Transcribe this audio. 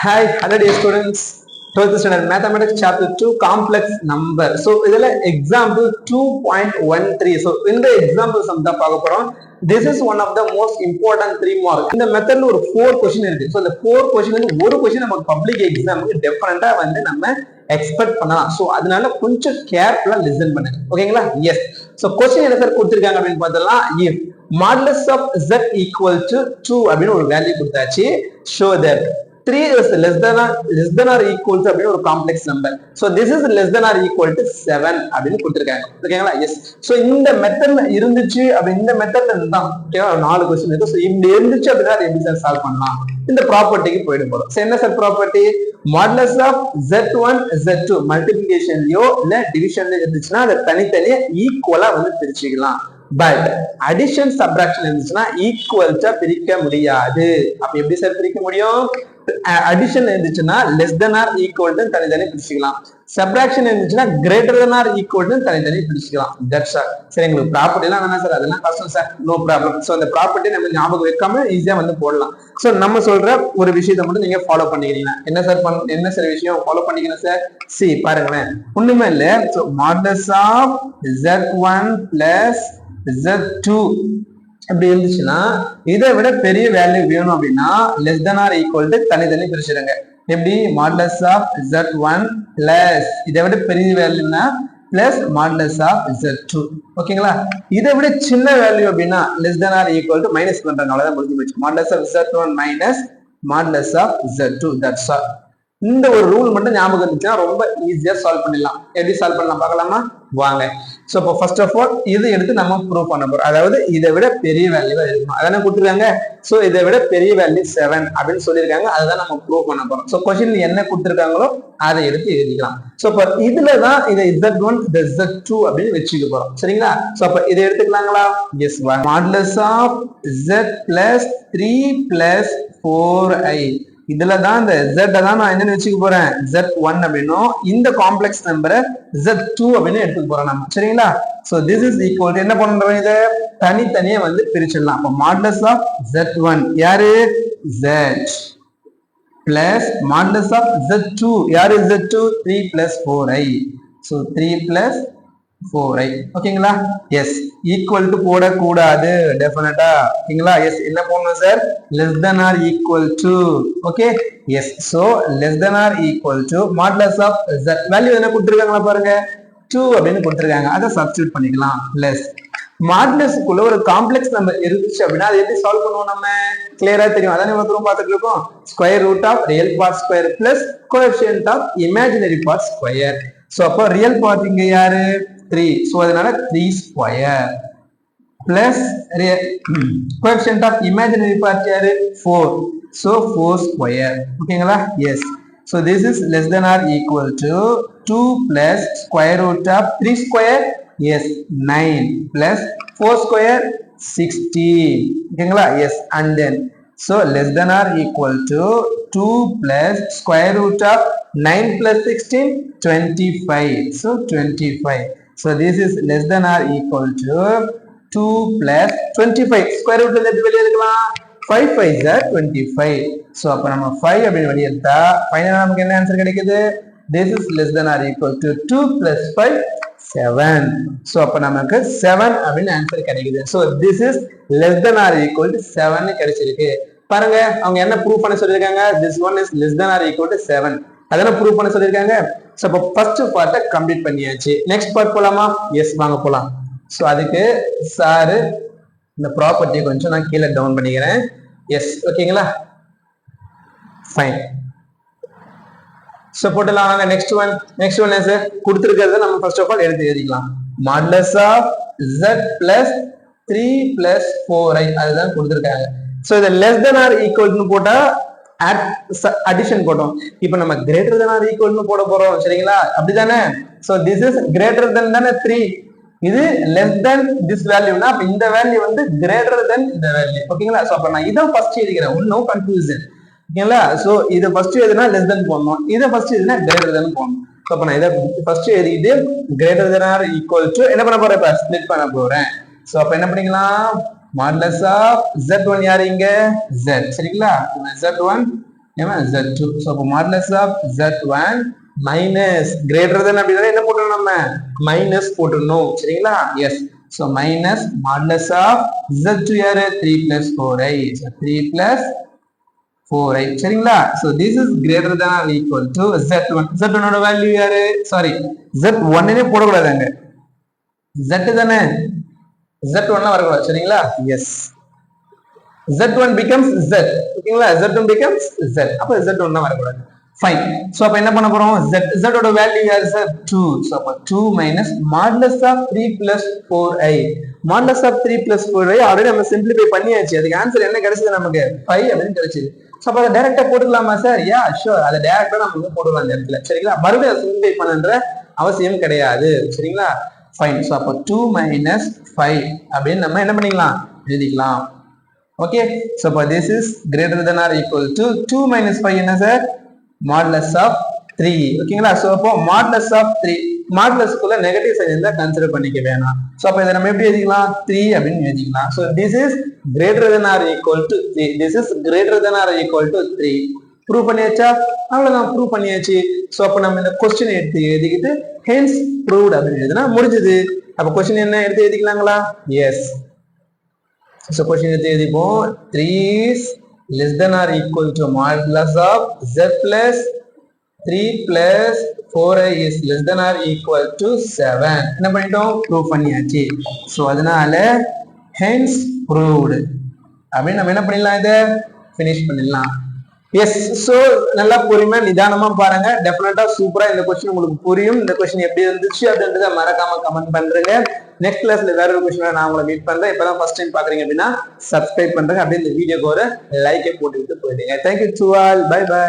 Hi, hello dear students. 12th standard mathematics chapter 2 complex number. So இதுல example 2.13. So இந்த example sum தான் பார்க்க போறோம். This is one of the most important 3 mark. இந்த மெத்தட்ல ஒரு 4 question இருக்கு. So இந்த 4 question வந்து ஒரு question நமக்கு பப்ளிக் எக்ஸாமுக்கு டிஃபரெண்டா வந்து நம்ம எக்ஸ்பெக்ட் பண்ணலாம். So அதனால கொஞ்சம் கேர்ஃபுல்லா லிசன் பண்ணுங்க. ஓகேங்களா? எஸ். So question என்ன சார் கொடுத்திருக்காங்க அப்படின்னு பார்த்தலாம். If modulus of z equal to 2 அப்படின்னு ஒரு வேல்யூ கொடுத்தாச்சு. Show that 3 is less than or equal to அப்படின்னு ஒரு complex number. So this is less than or equal to 7 அப்படின்னு கொடுத்திருக்காங்க. ஓகேங்களா? எஸ். So இந்த மெத்தட்ல இருந்துச்சு அப்படி இந்த மெத்தட்ல இருந்தா ஓகேவா 4 क्वेश्चन இருக்கு. So இப்படி இருந்துச்சு அப்படினா அதை எப்படி சார் சால்வ் பண்ணலாம்? இந்த ப்ராப்பர்ட்டிக்கு போயிட போறோம். So என்ன sir property? Modulus of z1 z2 மல்டிப்ளிகேஷன்லயோ இல்ல டிவிஷன்லயோ இருந்துச்சுன்னா அதை தனித்தனியா ஈக்குவலா வந்து பிரிச்சுக்கலாம். பட் அடிஷன் சப்ட்ராக்ஷன் இருந்துச்சுன்னா ஈக்குவல்ஸா பிரிக்க முடியாது. அப்ப எப்படி சார் பிரிக்க முடியும்? அடிஷன் இருந்துச்சுன்னா லெஸ் தென் ஆர் ஈக்குவல் தனித்தனி பிரிச்சுக்கலாம். சப்ட்ராக்ஷன் இருந்துச்சுன்னா கிரேட்டர் தென் ஆர் ஈக்குவல் தனித்தனி பிரிச்சுக்கலாம். That's all. சரி, எங்களுக்கு ப்ராப்பர்ட்டி எல்லாம் வேணாம் சார், அதெல்லாம் கஷ்டம் சார், நோ ப்ராப்ளம். ஸோ அந்த ப்ராப்பர்ட்டி நம்ம ஞாபகம் வைக்காம ஈஸியா வந்து போடலாம். ஸோ நம்ம சொல்ற ஒரு விஷயத்தை மட்டும் நீங்க ஃபாலோ பண்ணிக்கிறீங்க. என்ன சார் என்ன சார் விஷயம் ஃபாலோ பண்ணிக்கணும் சார்? சி பாருங்களேன், ஒண்ணுமே இல்லை. So modulus of z1 plus z2 அப்படி இருந்துச்சுன்னா இதை விட பெரிய வேல்யூ வேணும் அப்படின்னா less than or equal to தனித்தனி பிரிச்சிடுங்க. எப்படி? மாடுலஸ் ஆஃப் z1 பிளஸ் இதை விட பெரிய வேல்யூனா பிளஸ் மாடுலஸ் ஆஃப் z2. ஓகேங்களா? இதை விட சின்ன வேல்யூ அப்படின்னா less than or equal to minus பண்றதுனால தான் முடிஞ்சு போச்சு. Modulus of z1 minus modulus of z2. That's all. இந்த ஒரு ரூல் மட்டும் ஞாபகம் இருந்துச்சுன்னா ரொம்ப ஈஸியா சால்வ் பண்ணிடலாம். எப்படி சால்வ் பண்ணலாம் பார்க்கலாமா? வாங்க. சோ இப்போ ஃபர்ஸ்ட் ஆஃப் ஆல் இது எடுத்து நம்ம ப்ரூவ் பண்ண போறோம். அதாவது இதை விட பெரிய வேல்யூவா இருக்கணும் அதானே கொடுத்துருக்காங்க. சோ இதை விட பெரிய வேல்யூ 7 அப்படின்னு சொல்லியிருக்காங்க. அதுதான் நம்ம ப்ரூவ் பண்ண போறோம். சோ கொஸ்டின் என்ன கொடுத்துருக்காங்களோ அதை எடுத்து எழுதிக்கலாம். சோ இப்போ இதுலதான் இதை z1 z2 அப்படின்னு வச்சுக்க போறோம். சரிங்களா? சோ அப்ப இதை எடுத்துக்கலாங்களா? Yes. Modulus of z plus 3 plus 4i. இதுலதான் இந்த z தான் நான் என்னன்னு வச்சுக்க போறேன், z1 அப்படின்னும் இந்த காம்ப்ளெக்ஸ் நம்பரை z2 அப்படின்னு எடுத்துக்க போறோம் நம்ம. சரிங்களா? சோ திஸ் இஸ் ஈக்குவல் என்ன பண்றோம், இதை தனித்தனியா வந்து பிரிச்சிடலாம். அப்ப மாடுலஸ் ஆஃப் z1 யாரு? z plus modulus of z2 யாரு? z2 3 plus 4i. So 3 plus 4i. ஓகேங்களா? எஸ். ஈக்குவல் டு போடக்கூடாது டெஃபினட்டா. ஓகேங்களா? எஸ். என்ன போடணும் sir? Less than or equal to. Okay. Yes. So less than or equal to modulus of z value என்ன கொடுத்துருக்காங்களா பாருங்க, 2 அப்படின்னு கொடுத்துருக்காங்க. அதை சப்ஸ்டிட்யூட் பண்ணிக்கலாம். பிளஸ் மாடுலஸ்க்குள்ள ஒரு காம்ப்ளெக்ஸ் நம்பர் இருந்துச்சு அப்படின்னா அதை எப்படி சால்வ் பண்ணுவோம் நம்ம? கிளியரா தெரியும். அதானே இவ்வளவு பார்த்துட்டு இருக்கோம். Square root of real part square plus coefficient of imaginary part square. So அப்போ ரியல் பார்ட் இங்க யாரு? 3. சோ அதனால 3 square plus coefficient of imaginary part யாரு? 4. So 4 square. ஓகேங்களா? Yes. So this is less than or equal to 2 plus square root of 3 square. Yes, 9 plus 4 square 16. ஓகேங்களா? S. And then so less than or equal to 2 plus square root of 9 plus 16 25. So 25. So this is less than or equal to 2 plus 25. Square root ல வெளியே எடுக்கலாம். 5 5 is 25. So அப்ப நம்ம 5 அப்படின்னு வெளியே எடுத்தா ஃபைனலா நமக்கு என்ன ஆன்சர் கிடைக்குது? This is less than or equal to 2 plus 5 7. So அப்ப நமக்கு 7 அப்படின்னு ஆன்சர் கிடைக்குது. So this is less than or equal to 7 கிடைச்சிருக்கு. பாருங்க அவங்க என்ன ப்ரூவ் பண்ண சொல்லிருக்காங்க? This one is less than or equal to 7. அதான ப்ரூவ் பண்ண சொல்லிருக்காங்க. சோ அப்ப ஃபர்ஸ்ட் பார்ட்ட கம்ப்ளீட் பண்ணியாச்சு. நெக்ஸ்ட் பார்ட் போலாமா? எஸ், வாங்க போலாம். சோ அதுக்கு சார் இந்த ப்ராப்பர்ட்டி கொஞ்சம் நான் கீழே டவுன் பண்ணிக்கிறேன். எஸ். ஓகேங்களா? ஃபைன். சோ போடலாம். நெக்ஸ்ட் ஒன் என்ன சார் கொடுத்திருக்கிறது? நம்ம ஃபர்ஸ்ட் ஆஃப் ஆல் எடுத்து எழுதிக்கலாம். Modulus of z plus 3 plus 4i அதுதான் கொடுத்திருக்காங்க. சோ இது less than or equal to போட்டா அடிஷன் போட்டோம். இப்போ நம்ம greater than or equal to போட போறோம். சரிங்களா? அப்படிதானே? So this is greater than தானே 3. இது லெஸ் தென் திஸ் வேல்யூனா அப்ப இந்த வேல்யூ வந்து கிரேட்டர் தென் இந்த வேல்யூ. ஓகேங்களா? சோ அப்ப நான் இத ஃபர்ஸ்ட் எழுதிக்கிறேன். ஒன்னும் கன்ஃபியூஷன். ஓகேங்களா? சோ இத ஃபர்ஸ்ட் எழுதினா லெஸ் தென் போடணும், இத ஃபர்ஸ்ட் எழுதினா கிரேட்டர் தென் போடணும். சோ அப்ப நான் இத ஃபர்ஸ்ட் எழுதிட்டு greater than or equal to என்ன பண்ண போறேன்? இப்ப ஸ்ப்ளிட் பண்ண போறேன். சோ அப்ப என்ன பண்ணிக்கலாம்? மாடுலஸ் ஆஃப் z1 யாரு? இங்க z. சரிங்களா? z1 ஏமா z2. ஸோ அப்போ modulus of z1 minus greater than அப்படின்னா என்ன போட்டுருணும் நம்ம மைனஸ் போட்டுடணும் சரிங்களா yes so minus modulus of z2 யாரு 3 plus 4i 3 plus 4i சரிங்களா so this is greater than or equal to z1 ஓட வேல்யூ யாரு சாரி z1 போடக்கூடாது அங்க z தானே z1 வரக்கூடாது சரிங்களா எஸ் z1 becomes z ஓகேங்களா z1 becomes z அப்ப z1 வரக்கூடாது ஃபைன் சோ அப்ப என்ன பண்ண போறோம் z ஓட வேல்யூ யார் சார் 2 சோ அப்ப 2 minus modulus of 3 plus 4i modulus of 3 plus 4i already நம்ம சிம்பிளிஃபை பண்ணியாச்சு அதுக்கு ஆன்சர் என்ன கிடைச்சது நமக்கு 5 அப்படின்னு கிடைச்சது சோ அப்ப டைரக்டா போட்டுக்கலாமா சார் யா ஷூர் அத டைரக்டா நம்ம போடுவோம் அந்த இடத்துல சரிங்களா மறுபடியும் சிம்பிளிஃபை பண்ணன்ற அவசியம் கிடையாது சரிங்களா ஃபைன் சோ அப்ப 2 minus 5 அப்படின்னு நம்ம என்ன பண்ணிக்கலாம் எழுதிக்கலாம் okay so but this is greater than or equal to 2 minus 5 என்ன சார் modulus of 3 ஓகேங்களா சோ அப்போ modulus of 3 modulus குள்ள நெகட்டிவ் சைன் இருந்தா கன்சிடர் பண்ணிக்க வேணாம் சோ அப்ப இத நம்ம எப்படி எழுதிக்கலாம் 3 அப்படினு எழுதிக்கலாம் so this is greater than or equal to 3 this is greater than or equal to 3 prove பண்ணியாச்சா அவ்வளவுதான் ப்ரூவ் பண்ணியாச்சு சோ அப்ப நம்ம இந்த क्वेश्चन எடுத்து எழுதிக்கிட்டு hence proved அப்படினு எழுதினா முடிஞ்சது அப்ப क्वेश्चन என்ன எடுத்து எழுதிக்கலாங்களா எஸ் so question எடுத்து எழுதிப்போம் 3 is less than or equal to modulus of z plus 3 plus 4i is less than or equal to 7 என்ன பண்ணிட்டோம் ப்ரூவ் பண்ணியாச்சு so அதனால hence proved அப்படி நம்ம என்ன பண்ணிடலாம் இத finish பண்ணிடலாம் எஸ் சோ நல்லா பொறுமையா நிதானமா பாருங்க டெஃபினட்டா சூப்பரா இந்த क्वेश्चन உங்களுக்கு புரியும் இந்த क्वेश्चन எப்படி இருந்துச்சு அப்படின்றத மறக்காம கமெண்ட் பண்றீங்க நெக்ஸ்ட் கிளாஸ்ல வேற ஒரு क्वेश्चन நான் உங்களை மீட் பண்றேன் இப்பதான் ஃபர்ஸ்ட் டைம் பாக்குறீங்க அப்படின்னா சப்ஸ்கிரைப் பண்றேங்க அப்படியே இந்த வீடியோக்கு ஒரு லைக்கை போட்டுவிட்டு போயிடுங்க thank you to all bye by